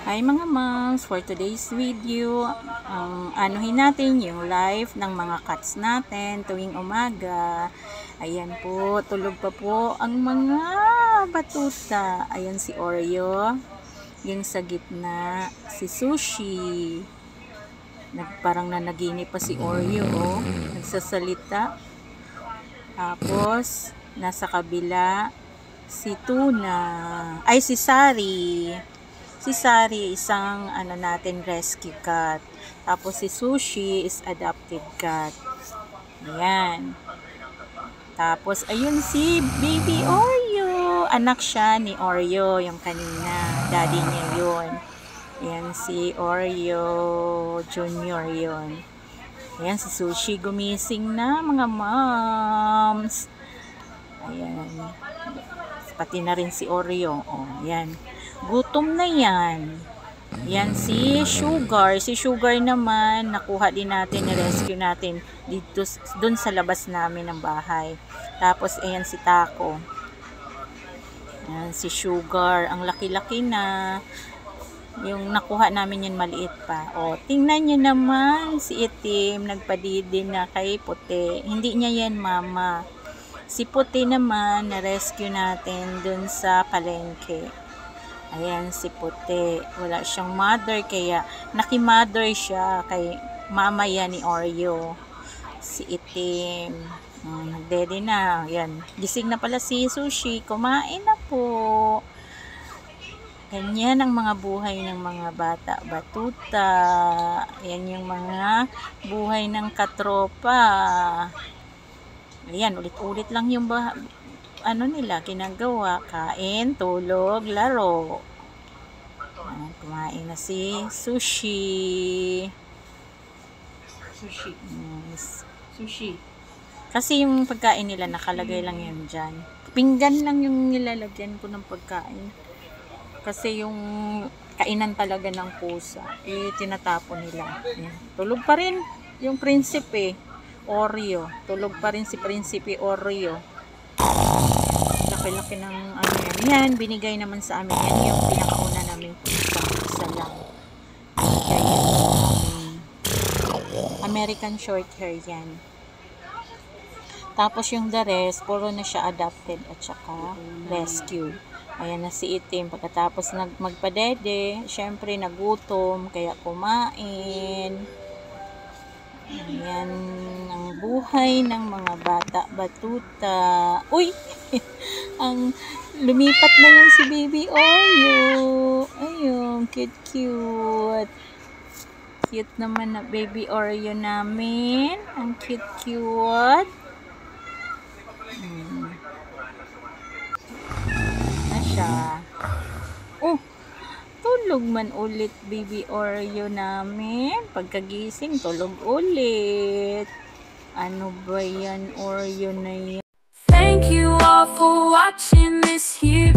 Hi mga moms, for today's video, anuhin natin yung life ng mga cats natin tuwing umaga. Ayan po, tulog pa po ang mga batuta. Ayan si Oreo, yung sa gitna, si Sushi. Parang nanaginip pa si Oreo, oh. Nagsasalita. Tapos, nasa kabila, si Tuna. Ay, si Sari. Si Sari, isang rescue cat. Tapos si Sushi is adopted cat. Ayan. Tapos, ayun si Baby Oreo. Anak siya ni Oreo, yung kanina. Daddy niya yun. Ayan si Oreo Junior yun. Ayan si Sushi, gumising na mga moms. Ayan. Pati na rin si Oreo. Oh, ayan. Gutom na yan. Yan si Sugar. Si Sugar naman, nakuha din natin, ni-rescue natin dito, dun sa labas namin ng bahay. Tapos, ayan si Taco. Ayan si Sugar. Ang laki-laki na. Yung nakuha namin yan, maliit pa. O, tingnan nyo naman, si Itim, nagpadidi na kay Puti. Hindi niya yan, mama. Si Puti naman, na-rescue natin dun sa palengke. Ayan si Puti. Wala siyang mother, kaya naki-mother siya kay mama yan ni Oreo. Si Itim. Nagdede na. Ayan. Gising na pala si Sushi. Kumain na po. Ganyan ang mga buhay ng mga bata. Batuta. Ayan yung mga buhay ng katropa. Ayan, ulit-ulit lang yung nila ginagawa, kain, tulog, laro. Kumain na si Sushi. Sushi. Kasi yung pagkain nila nakalagay lang yan dyan. Pinggan lang yung nilalagyan ko ng pagkain. Kasi yung kainan talaga ng pusa, tinatapon nila. Ayan. Tulog pa rin yung prinsipe Oreo. Tulog pa rin si prinsipe Oreo. Laki-laki ng yan. Binigay naman sa amin. Yan yung pinakauna namin pusa. Isa lang. American short hair yan. Tapos yung the rest, puro na siya adopted at saka rescue. Ayan na si Itim. Pagkatapos magpadede, syempre nagutom, kaya kumain. Ayan ang buhay ng mga bata batuta. Uy! Ang lumipat na yan si Baby Oreo. Ayun, cute. Cute naman na Baby Oreo namin. Ang cute. Na siya. Oh! Tulog man ulit Baby Oreo namin. Pagkagising, tulog ulit. Ano ba yan, Oreo na yan? Thank you all for watching this here.